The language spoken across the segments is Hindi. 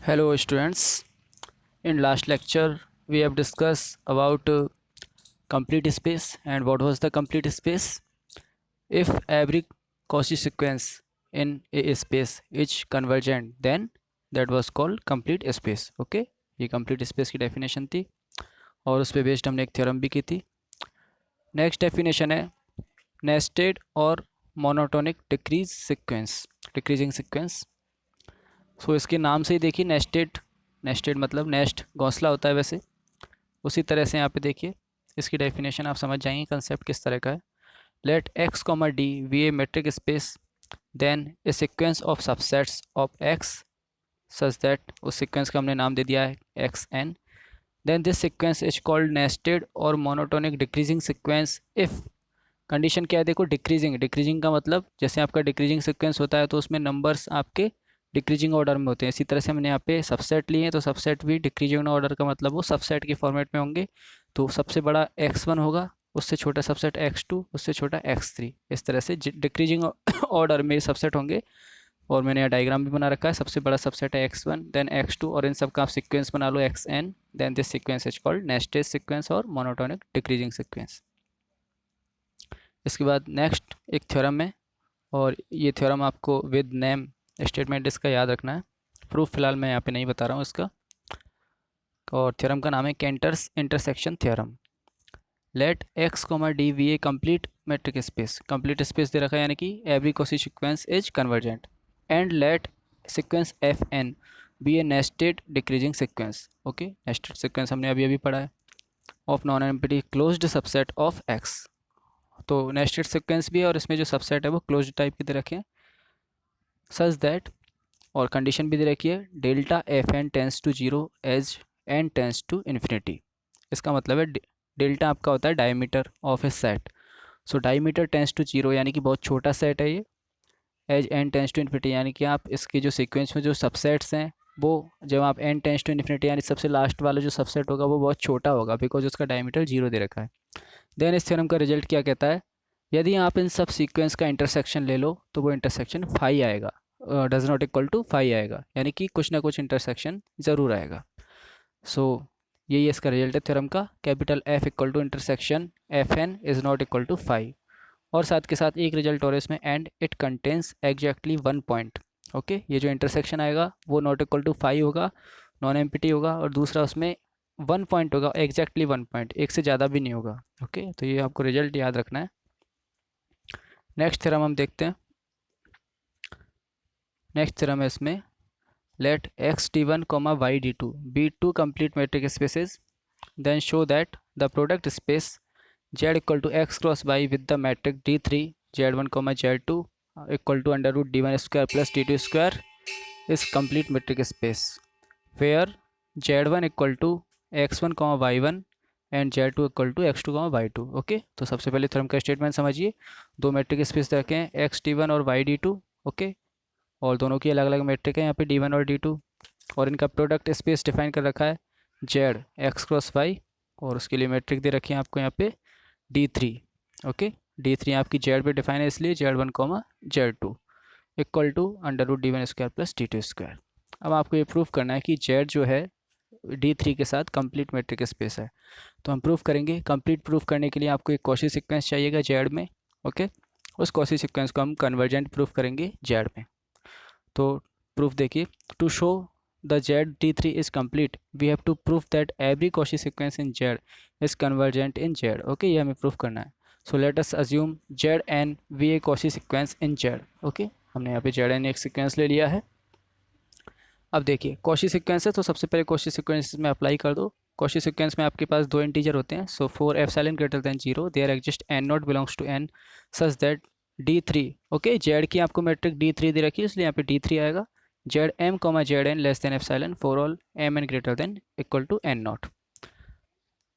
Hello students, in last lecture we have discussed about complete space. And what was the complete space? If every Cauchy sequence in a space is convergent, then that was called complete space. Okay, ये complete space की definition थी और उस पे बेस्ड हमने एक थ्योरम भी की थी. नेक्स्ट डेफिनेशन है नेस्टेड और मोनोटोनिक डिक्रीजिंग सीक्वेंस. सो इसके नाम से ही देखिए नेस्टेड मतलब नेस्ट घोंसला होता है. वैसे उसी तरह से यहाँ पे देखिए इसकी डेफिनेशन आप समझ जाएंगे कंसेप्ट किस तरह का है. Let x comma d be a metric space then a sequence of subsets of x such that उस सीक्वेंस का हमने नाम दे दिया है x n. Then this sequence is called nested और monotonic decreasing sequence if condition क्या है. देखो डिक्रीजिंग का मतलब जैसे आपका डिक्रीजिंग सीक्वेंस होता है तो उसमें नंबर्स आपके डिक्रीजिंग ऑर्डर में होते हैं. इसी तरह से हमने यहाँ पे सबसेट लिए हैं तो सबसेट भी डिक्रीजिंग ऑर्डर का मतलब वो सबसेट के फॉर्मेट में होंगे. तो सबसे बड़ा x1 होगा, उससे छोटा सबसेट x2, उससे छोटा x3. इस तरह से डिक्रीजिंग ऑर्डर में सबसेट होंगे. और मैंने यहाँ डायग्राम भी बना रखा है. सबसे बड़ा सबसेट है x1 देन x2 और इन सब का आप सीक्वेंस बना लो xn. Then this sequence is called nested sequence और मोनोटोनिक डिक्रीजिंग सीक्वेंस. इसके बाद नेक्स्ट एक थ्योरम है और ये थ्योरम आपको विद नेम स्टेटमेंट इसका याद रखना है. प्रूफ फिलहाल मैं यहाँ पे नहीं बता रहा हूँ इसका. और थ्योरम का नाम है Cantor's intersection theorem. Let x comma d be a complete metric space. Complete space दे रखा है यानी कि every Cauchy sequence is convergent. And let sequence f n be a nested decreasing sequence. Okay, nested sequence हमने अभी अभी पढ़ा है. Of non empty closed subset of x. तो नेस्टेड सीक्वेंस भी है और इसमें जो सबसेट है वो क्लोज्ड टाइप की दे रखे हैं. सच दैट और कंडीशन भी दे रखी है delta F N tends to zero as N tends to infinity. इसका मतलब है डेल्टा आपका होता है diameter of a set. So diameter tends to zero यानी कि बहुत छोटा सेट है ये. As N tends to infinity यानी कि आप इसके जो सीक्वेंस में जो सबसेट्स हैं वो जब आप एन टेंस टू इन्फिनिटी यानी सबसे लास्ट वाला जो सबसेट होगा वो बहुत छोटा होगा बिकॉज उसका डायमीटर जीरो दे रखा है. देन इस थ्योरम का रिजल्ट क्या कहता है, यदि आप इन सब सीक्वेंस का इंटरसेक्शन ले लो तो वो इंटरसेक्शन फाई आएगा, does not equal to phi आएगा. यानी कि कुछ ना कुछ इंटरसेक्शन ज़रूर आएगा. सो यही इसका रिजल्ट है थ्योरम का. Capital F equal to intersection F N is not equal to phi. और साथ के साथ एक रिजल्ट और इसमें and it contains exactly one point. Okay, ये जो इंटरसेक्शन आएगा वो नॉट इक्वल टू फाई होगा, नॉन एम्पिटी होगा और दूसरा उसमें वन पॉइंट होगा, एग्जैक्टली वन पॉइंट, एक से ज़्यादा भी नहीं होगा. ओके, तो ये आपको रिजल्ट याद रखना है. नेक्स्ट थ्योरम हम देखते हैं. नेक्स्ट थ्योरम है इसमें let X D one comma Y D two be two complete metric spaces then show that the product space z equal to X cross Y with the metric D three Z one comma Z two equal to under root D one square plus D two square is complete metric space where Z one equal to X one comma Y one and Z two equal to x to comma Y two. Okay, तो सबसे पहले थ्योरम का स्टेटमेंट समझिए. दो मैट्रिक स्पेस रखे हैं एक्स डी वन और वाई डी टू. ओके, और दोनों की अलग अलग मैट्रिक है यहाँ पे डी वन और डी टू. और इनका प्रोडक्ट स्पेस डिफाइन कर रखा है जेड एक्स क्रॉस वाई और उसके लिए मैट्रिक दे रखी है आपको यहाँ पे D three. Okay, D three आपकी जेड पे डिफाइन है इसलिए Z one comma Z two equal to under root D one square plus D two square. अब आपको ये प्रूफ करना है कि जेड जो है डी थ्री के साथ कंप्लीट मेट्रिक स्पेस है. तो हम प्रूफ करेंगे. कंप्लीट प्रूफ करने के लिए आपको एक Cauchy सीक्वेंस चाहिएगा जेड में. ओके, उस Cauchy सीक्वेंस को हम कन्वर्जेंट प्रूफ करेंगे जेड में. तो प्रूफ देखिए. To show the Z D three is complete we have to proof that every Cauchy sequence in Z is convergent in Z. Okay, ये हमें प्रूफ करना है. So let us assume Z N be a Cauchy sequence in Z. Okay, हमने यहाँ पे जेड एन एक सीक्वेंस ले लिया है. अब देखिए Cauchy सीक्वेंस है तो सबसे पहले Cauchy सीक्वेंस में अप्लाई कर दो. Cauchy सीक्वेंस में आपके पास दो इंटीजर होते हैं. So for epsilon greater than zero there exist N naught belongs to N such that D three. Okay, Z की आपको मैट्रिक डी थ्री दे रखी है इसलिए यहाँ पे डी थ्री आएगा. Z M comma Z N less than epsilon for all M N greater than equal to N naught.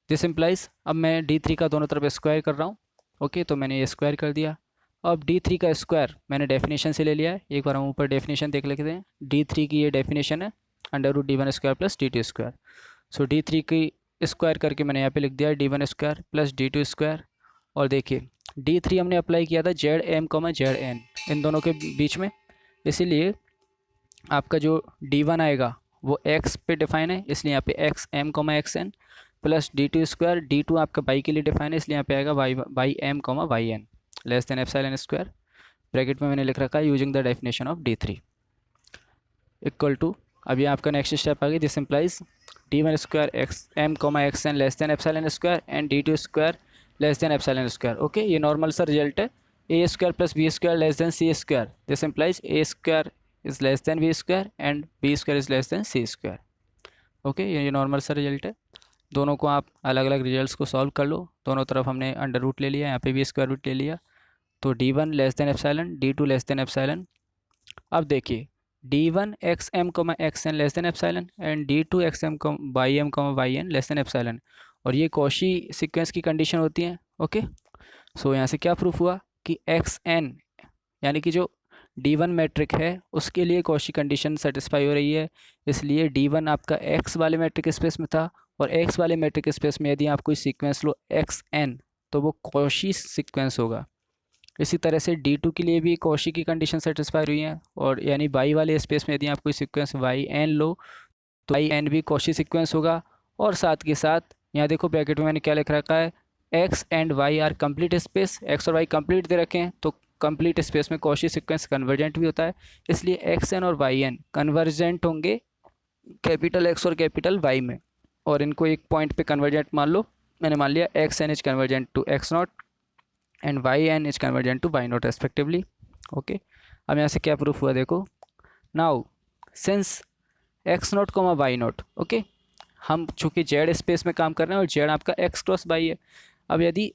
This implies, अब मैं डी थ्री का दोनों तरफ स्क्वायर कर रहा हूँ. ओके, तो मैंने ये स्क्वायर कर दिया. अब डी थ्री का स्क्वायर मैंने डेफिनेशन से ले लिया है. एक बार हम ऊपर डेफिनेशन देख लेते हैं. डी थ्री की ये डेफिनेशन है under root D one square plus D two square. So d three की स्क्वायर करके मैंने यहाँ पे लिख दिया d one square plus D two square. और देखिए डी थ्री हमने अप्लाई किया था z M comma Z n इन दोनों के बीच में, इसीलिए आपका जो डी वन आएगा वो एक्स पे डिफाइन है, इसलिए यहाँ पे X M comma X N plus D two square, D two आपका वाई के लिए डिफाइन है, इसलिए यहाँ पे आएगा Y M comma Y N less than epsilon square, bracket में मैंने लिख रखा है using the definition of D3 equal to, अब ये आपका नेक्स्ट स्टेप आ गई, this implies D one square X M comma X N less than epsilon square and D two square less than epsilon square. Okay, ये नॉर्मल सा रिजल्ट है, a square plus b square less than c square, this implies a square is less than b square and b square is less than c square. Okay, ये नॉर्मल सा रिजल्ट है। दोनों को आप अलग अलग रिजल्ट्स को सॉल्व कर लो, दोनों तरफ हमने अंडर रूट ले लिया, यहाँ पे भी स्क्वायर रूट ले लिया, तो D one less than epsilon, D two less than epsilon. अब देखिए D one X M comma X N less than epsilon and D two X M comma Y N less than epsilon, और ये कॉशी सीक्वेंस की कंडीशन होती है। ओके, सो यहाँ से क्या प्रूफ हुआ कि एक्स एन यानी कि जो डी वन मैट्रिक है उसके लिए कॉशी कंडीशन सेटिस्फाई हो रही है, इसलिए डी वन आपका एक्स वाले मैट्रिक स्पेस में था, और एक्स वाले मैट्रिक स्पेस में यदि आप कोई सीक्वेंस लो एक्स एन तो वो कॉशी सीक्वेंस होगा। इसी तरह से D2 के लिए भी कॉशी की कंडीशन सेटिस्फाई हुई है, और यानी वाई वाले स्पेस में यदि आप कोई सीक्वेंस वाई एन लो तो वाई एन भी कॉशी सीक्वेंस होगा। और साथ के साथ यहाँ देखो ब्रैकेट में मैंने क्या लिख रखा है, X and Y are complete space, X और वाई कंप्लीट दे रखे हैं, तो कंप्लीट स्पेस में कॉशी सीक्वेंस कन्वर्जेंट भी होता है, इसलिए एक्स एन और वाई एन कन्वर्जेंट होंगे कैपिटल एक्स और कैपिटल वाई में, और इनको एक पॉइंट पे कन्वर्जेंट मान लो, मैंने मान लिया X N is convergent to X naught and Y N is convergent to Y naught respectively. Okay, अब यहाँ से क्या प्रूफ हुआ देखो, now since X naught comma Y naught, okay, हम चूँकि जेड स्पेस में काम कर रहे हैं और जेड आपका एक्स क्रॉस वाई है, अब यदि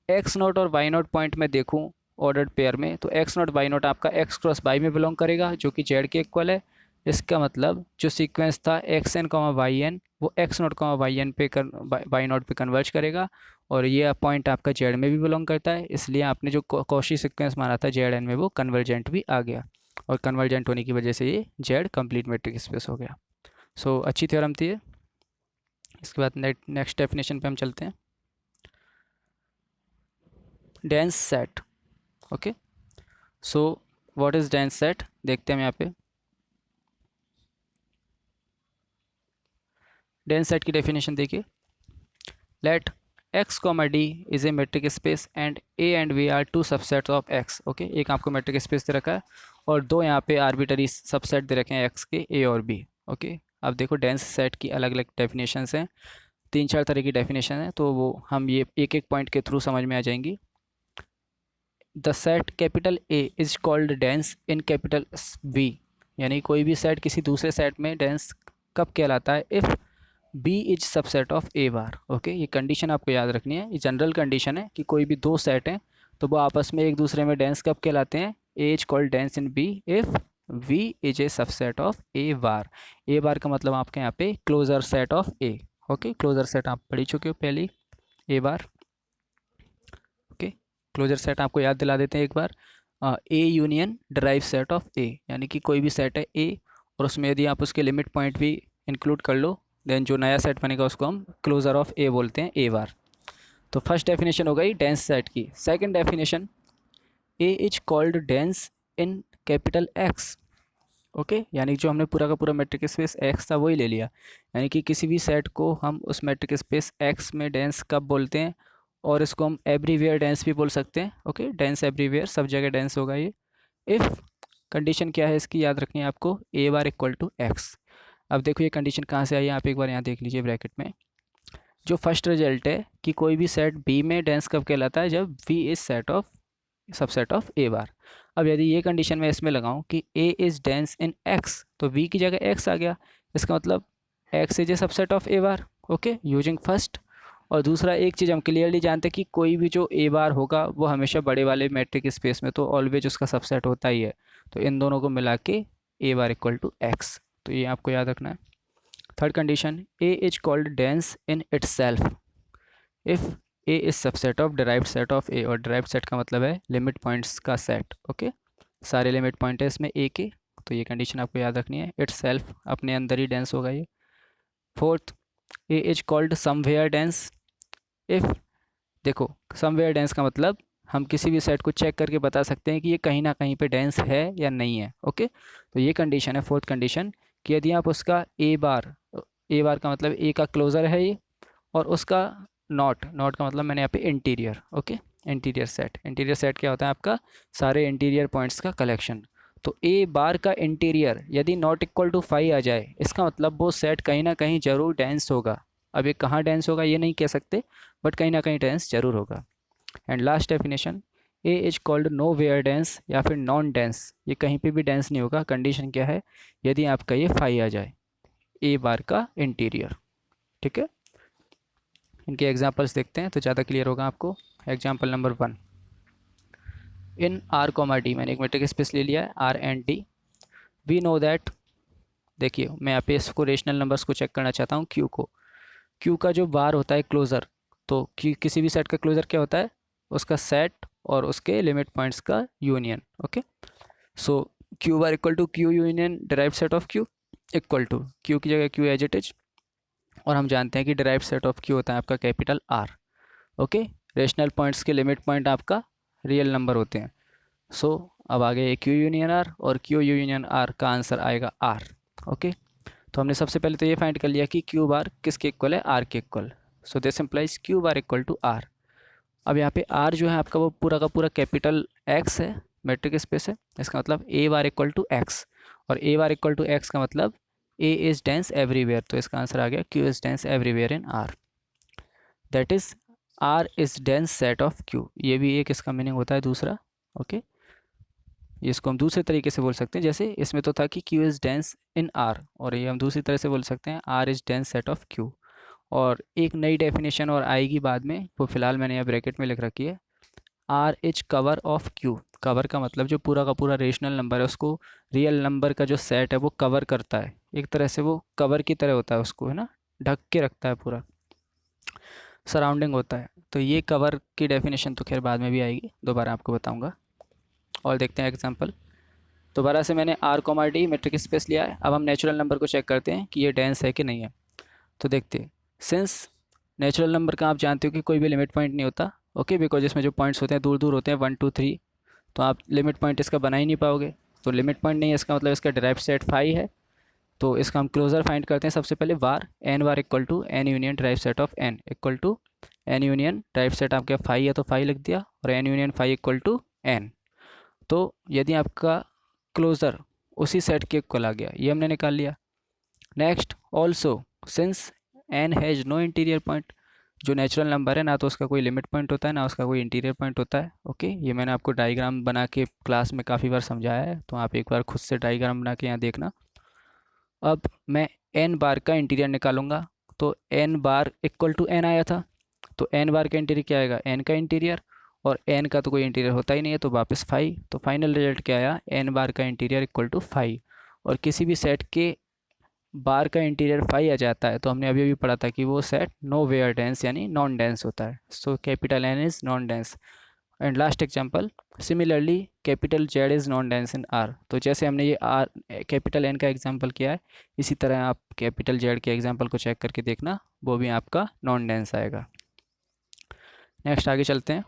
एक्स नॉट और वाई नॉट पॉइंट में देखूँ ऑर्डर्ड पेयर में, तो एक्स नॉट वाई नॉट आपका एक्स क्रॉस वाई में बिलोंग करेगा जो कि जेड के इक्वल है। इसका मतलब जो सीक्वेंस था x n comma Y n वो x naught comma Y n पे वाई नॉट पे कन्वर्ज करेगा, और ये पॉइंट आपका जेड में भी बिलोंग करता है, इसलिए आपने जो कॉशी सीक्वेंस माना था जेड एन में वो कन्वर्जेंट भी आ गया, और कन्वर्जेंट होने की वजह से ये जेड कंप्लीट मैट्रिक स्पेस हो गया। सो अच्छी थ्योरम थी ये। इसके बाद नेक्स्ट डेफिनेशन पे हम चलते हैं, dense set. Okay, so what is dense set देखते हैं हम यहाँ पे। डेंस सेट की डेफिनेशन देखिए, let x comma D is a metric space and a and b are two subsets of x। Okay, एक आपको मेट्रिक स्पेस दे रखा है और दो यहाँ पे आर्बिटरी सबसेट दे रखे हैं x के, a और b। ओके, अब देखो डेंस सेट की अलग अलग डेफिनेशंस हैं, 3-4 तरह की डेफिनेशन है, तो वो हम ये एक एक पॉइंट के थ्रू समझ में आ जाएंगी। The set capital A is called dense in capital V, यानी कोई भी सेट किसी दूसरे सेट में डेंस कब कहलाता है, if B is subset of A bar. Okay, ये कंडीशन आपको याद रखनी है, ये जनरल कंडीशन है कि कोई भी दो सेट हैं तो वो आपस में एक दूसरे में डेंस कब कहलाते हैं, a is called dense in b if b is a subset of A bar. A bar का मतलब आपके यहाँ पे closure set of a. Okay, closure set आप पढ़ी चुके हो पहले, a bar. Okay, closure set आपको याद दिला देते हैं एक बार, a union derived set of a, यानी कि कोई भी सेट है ए और उसमें यदि आप उसके लिमिट पॉइंट भी इंक्लूड कर लो, देन जो नया सेट बनेगा उसको हम क्लोजर ऑफ ए बोलते हैं, ए बार। तो फर्स्ट डेफिनेशन हो गई डेंस सेट की। Second definition, A is called dense in capital x. Okay, यानी जो हमने पूरा का पूरा मैट्रिक स्पेस एक्स था वही ले लिया, यानी कि किसी भी सेट को हम उस मैट्रिक स्पेस एक्स में डेंस कब बोलते हैं, और इसको हम एवरीवेयर डेंस भी बोल सकते हैं। ओके, डेंस एवरीवेयर, सब जगह डेंस होगा ये। इफ़ कंडीशन क्या है इसकी याद रखनी है आपको, ए बार इक्वल टू एक्स। अब देखो ये कंडीशन कहाँ से आई है, आप एक बार यहाँ देख लीजिए ब्रैकेट में, जो फर्स्ट रिजल्ट है कि कोई भी सेट बी में डेंस कब कहलाता है, जब b is set of subset of A bar. अब यदि ये कंडीशन मैं इसमें लगाऊं कि a is dense in x, तो वी की जगह एक्स आ गया, इसका मतलब x is a subset of A bar. Okay, using first. और दूसरा एक चीज़ हम क्लियरली जानते हैं कि कोई भी जो ए बार होगा वो हमेशा बड़े वाले मैट्रिक स्पेस में तो ऑलवेज उसका सबसेट होता ही है, तो इन दोनों को मिला के a bar equal to x, तो ये आपको याद रखना है। Third condition, a is called dense in itself if a is subset of derived set of a, और डिराइव्ड सेट का मतलब है लिमिट पॉइंट्स का सेट। ओके, सारे लिमिट पॉइंट है इसमें ए के, तो ये कंडीशन आपको याद रखनी है, इट्स सेल्फ अपने अंदर ही डेंस होगा ये। Fourth, A is called somewhere dense if, देखो समवेयर डेंस का मतलब हम किसी भी सेट को चेक करके बता सकते हैं कि ये कहीं ना कहीं पे डेंस है या नहीं है। ओके, तो ये कंडीशन है फोर्थ कंडीशन कि यदि आप उसका ए बार का मतलब ए का क्लोज़र है ये, और उसका नॉट का मतलब मैंने यहाँ पे इंटीरियर, ओके, इंटीरियर सेट क्या होता है आपका, सारे इंटीरियर पॉइंट्स का कलेक्शन। तो ए बार का इंटीरियर यदि नॉट इक्वल टू 5 आ जाए, इसका मतलब वो सेट कहीं ना कहीं ज़रूर डेंस होगा। अब ये कहाँ डेंस होगा ये नहीं कह सकते, बट कहीं ना कहीं डेंस ज़रूर होगा। And last definition, A is called nowhere dense या फिर नॉन डेंस, ये कहीं पे भी डेंस नहीं होगा। कंडीशन क्या है, यदि आपका ये 5 आ जाए ए बार का इंटीरियर, ठीक है। इनके एग्जांपल्स देखते हैं तो ज़्यादा क्लियर होगा आपको। Example number 1, in R comma D, मैंने एक मेट्रिक स्पेस ले लिया है R and D. We know that, देखिए मैं यहाँ पे इसको रेशनल नंबर्स को चेक करना चाहता हूँ, क्यू का जो बार होता है क्लोज़र, तो किसी भी सेट का क्लोज़र क्या होता है, उसका सेट और उसके लिमिट पॉइंट्स का union, okay. So Q bar equal to Q union derived set of Q, equal to Q की जगह क्यू एज इट इज, और हम जानते हैं कि डिराइव सेट ऑफ क्यू होता है आपका capital R, okay. Rational points के लिमिट पॉइंट आपका रियल नंबर होते हैं। सो अब आगे क्यू यूनियन आर, और क्यू यूनियन आर का आंसर आएगा आर, ओके। तो हमने सबसे पहले तो ये फाइंड कर लिया कि क्यू बार किसके इक्वल है, आर के equal. So this implies Q bar equal to R. अब यहाँ पे आर जो है आपका वो पूरा का पूरा कैपिटल एक्स है, मेट्रिक स्पेस है, इसका मतलब ए बार इक्वल टू एक्स, और ए बार इक्वल टू एक्स का मतलब ए इज़ डेंस एवरीवेयर, तो इसका आंसर आ गया Q is dense everywhere in R, that is R is dense set of Q. ये भी एक इसका मीनिंग होता है दूसरा, ओके। इसको हम दूसरे तरीके से बोल सकते हैं, जैसे इसमें तो था कि Q is dense in R, और ये हम दूसरी तरह से बोल सकते हैं R is dense set of Q. और एक नई डेफिनेशन और आएगी बाद में, वो फिलहाल मैंने यहाँ ब्रैकेट में लिख रखी है, R is cover of Q. Cover का मतलब जो पूरा का पूरा रेशनल नंबर है उसको रियल नंबर का जो सेट है वो कवर करता है, एक तरह से वो कवर की तरह होता है, उसको है ना ढक के रखता है, पूरा सराउंडिंग होता है। तो ये कवर की डेफिनेशन तो खैर बाद में भी आएगी, दोबारा आपको बताऊंगा। और देखते हैं एग्जांपल। दोबारा से मैंने R comma D metric space लिया है। अब हम नेचुरल नंबर को चेक करते हैं कि ये डेंस है कि नहीं है। तो देखते हैं, सिंस नेचुरल नंबर का आप जानते हो कि कोई भी लिमिट पॉइंट नहीं होता, ओके, बिकॉज इसमें जो पॉइंट्स होते हैं दूर दूर होते हैं, 1 2 3, तो आप लिमिट पॉइंट इसका बना ही नहीं पाओगे। तो लिमिट पॉइंट नहीं है, इसका मतलब इसका डिराइव्ड सेट 5 है। तो इसका हम क्लोजर फाइंड करते हैं सबसे पहले, वार n bar equal to n union derived set of n equal to n union derived set आपके 5 है तो 5 लिख दिया, और n union 5 equal to n. तो यदि आपका क्लोजर उसी सेट के इक्वल आ गया, ये हमने निकाल लिया। Next, also since N has no interior point, जो नेचुरल नंबर है ना तो उसका कोई लिमिट पॉइंट होता है ना उसका कोई इंटीरियर पॉइंट होता है, ओके। ये मैंने आपको डायग्राम बना के क्लास में काफ़ी बार समझाया है, तो आप एक बार खुद से डायग्राम बना के यहाँ देखना। अब मैं एन बार का इंटीरियर निकालूंगा, तो N bar equal to N आया था, तो एन बार का इंटीरियर क्या आएगा, एन का इंटीरियर, और एन का तो कोई इंटीरियर होता ही नहीं है तो वापस 5। तो फाइनल रिजल्ट क्या आया, एन बार का इंटीरियर इक्वल टू 5। और किसी भी सेट के बार का इंटीरियर 5 आ जाता है तो हमने अभी अभी पढ़ा था कि वो सेट नो वेयर डेंस यानी नॉन डेंस होता है। So capital N is non dense. And last example, similarly capital Z is non dense in R. तो जैसे हमने ये आर कैपिटल एन का एग्जांपल किया है, इसी तरह आप कैपिटल जेड के एग्जांपल को चेक करके देखना, वो भी आपका नॉन डेंस आएगा। नेक्स्ट आगे चलते हैं।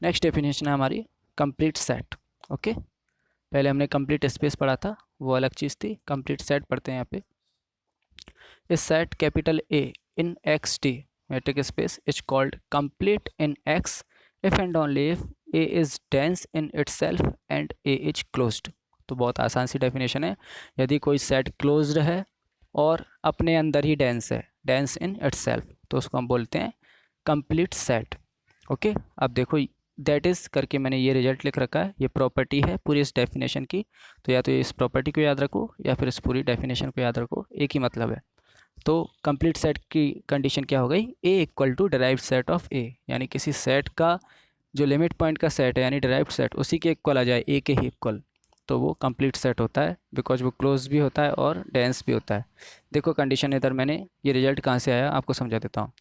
नेक्स्ट डेफिनेशन है हमारी कंप्लीट सेट, ओके। पहले हमने कंप्लीट स्पेस पढ़ा था, वो अलग चीज़ थी, कंप्लीट सेट पढ़ते हैं यहाँ पे। इस set capital A in X T metric space is called complete in X if and only if A is dense in itself and A is closed. तो बहुत आसान सी डेफिनेशन है, यदि कोई सेट क्लोज्ड है और अपने अंदर ही डेंस है, डेंस इन इटसेल्फ, तो उसको हम बोलते हैं कंप्लीट सेट, ओके। अब देखो दैट इज़ करके मैंने ये रिजल्ट लिख रखा है, ये प्रॉपर्टी है पूरी इस डेफिनेशन की, तो या तो इस प्रॉपर्टी को याद रखो या फिर इस पूरी डेफिनेशन को याद रखो, एक ही मतलब है। तो कंप्लीट सेट की कंडीशन क्या हो गई, a equal to derived set of a, यानी किसी सेट का जो लिमिट पॉइंट का सेट है यानी डिराइव्ड सेट उसी के इक्वल आ जाए, ए के ही इक्वल, तो वो कंप्लीट सेट होता है, बिकॉज वो क्लोज भी होता है और डेंस भी होता है। देखो कंडीशन इधर मैंने ये रिजल्ट कहाँ से आया आपको समझा देता हूँ।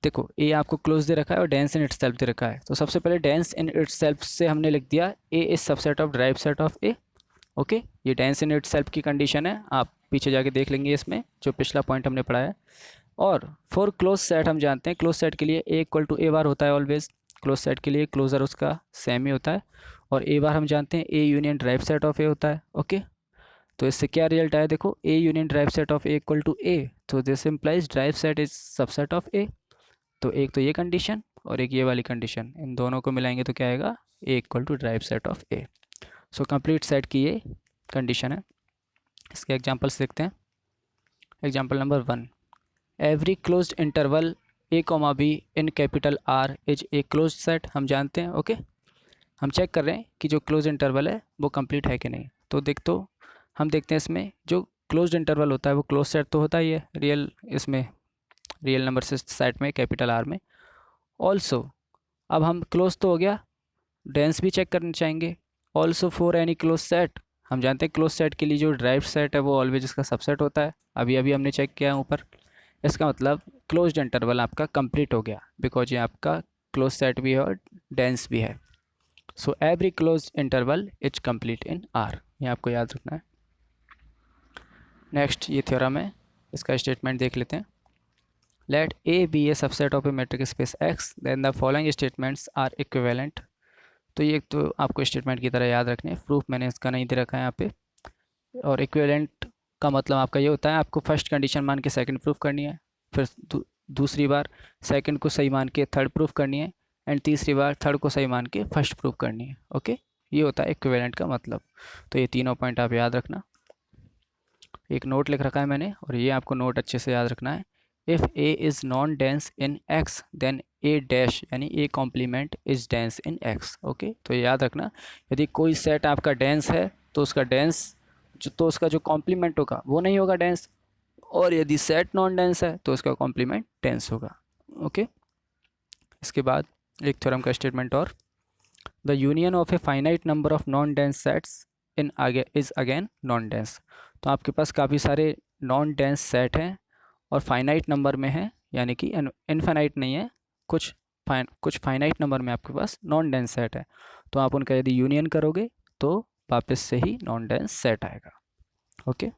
देखो ए आपको क्लोज दे रखा है और डेंस इन इटसेल्फ दे रखा है, तो सबसे पहले डेंस इन इटसेल्फ से हमने लिख दिया a is subset of derived set of a, okay. ये डेंस इन इटसेल्फ की कंडीशन है, आप पीछे जाके देख लेंगे इसमें जो पिछला पॉइंट हमने पढ़ा है। और फॉर क्लोज सेट हम जानते हैं क्लोज सेट के लिए ए इक्वल टू ए बार होता है ऑलवेज, क्लोज सेट के लिए क्लोजर उसका सेम ही होता है, और ए बार हम जानते हैं a union derived set of a होता है। ओके, तो इससे क्या रिजल्ट आया, देखो a union derived set of a equal to a, तो this implies derived set is subset of a. तो एक तो ये कंडीशन और एक ये वाली कंडीशन, इन दोनों को मिलाएंगे तो क्या आएगा, a equal to derived set of a. So complete set की ये कंडीशन है। इसके एग्जांपल्स देखते हैं। Example number 1, every closed interval a comma b in capital r is a close set. हम जानते हैं, ओके, हम चेक कर रहे हैं कि जो क्लोज इंटरवल है वो कंप्लीट है कि नहीं। तो हम देखते हैं इसमें जो क्लोज्ड इंटरवल होता है वो क्लोज सेट तो होता ही है रियल, इसमें रियल नंबर से सेट में कैपिटल आर में। ऑल्सो अब हम क्लोज तो हो गया, डेंस भी चेक करना चाहेंगे। Also for any close set, हम जानते हैं क्लोज सेट के लिए जो ड्राइव सेट है वो ऑलवेज इसका सबसेट होता है, अभी अभी हमने चेक किया है ऊपर। इसका मतलब क्लोज्ड इंटरवल आपका कंप्लीट हो गया, बिकॉज ये आपका क्लोज सेट भी है और डेंस भी है। So every close interval is complete in are, ये आपको याद रखना है। नेक्स्ट ये थ्योरम है, इसका स्टेटमेंट देख लेते हैं। Let A be a subset of a metric space X then the following statements are equivalent. तो ये तो आपको स्टेटमेंट की तरह याद रखने हैं, प्रूफ मैंने इसका नहीं दे रखा है यहाँ पे। और इक्विवेलेंट का मतलब आपका ये होता है, आपको फर्स्ट कंडीशन मान के सेकंड प्रूफ करनी है, फिर दूसरी बार सेकंड को सही मान के थर्ड प्रूफ करनी है, एंड तीसरी बार थर्ड को सही मान के फर्स्ट प्रूफ करनी है। ओके, ये होता है इक्विवेलेंट का मतलब। तो ये तीनों पॉइंट आप याद रखना। एक नोट लिख रखा है मैंने, और ये आपको नोट अच्छे से याद रखना है। If a is non dense in x then a dash यानी a complement is dense in x. Okay, तो याद रखना, यदि कोई सेट आपका डेंस है तो उसका डेंस तो उसका जो कॉम्प्लीमेंट होगा वो नहीं होगा डेंस, और यदि सेट नॉन डेंस है तो उसका कॉम्प्लीमेंट डेंस होगा। ओके, इसके बाद एक थ्योरम का स्टेटमेंट और, the union of a finite number of non dense sets in is again non dense. तो आपके पास काफ़ी सारे नॉन डेंस सेट हैं और फाइनाइट नंबर में है, यानी कि इनफाइनाइट नहीं है, कुछ फाइनाइट नंबर में आपके पास नॉन डेंस सेट है, तो आप उनका यदि यूनियन करोगे तो वापस से ही नॉन डेंस सेट आएगा। ओके।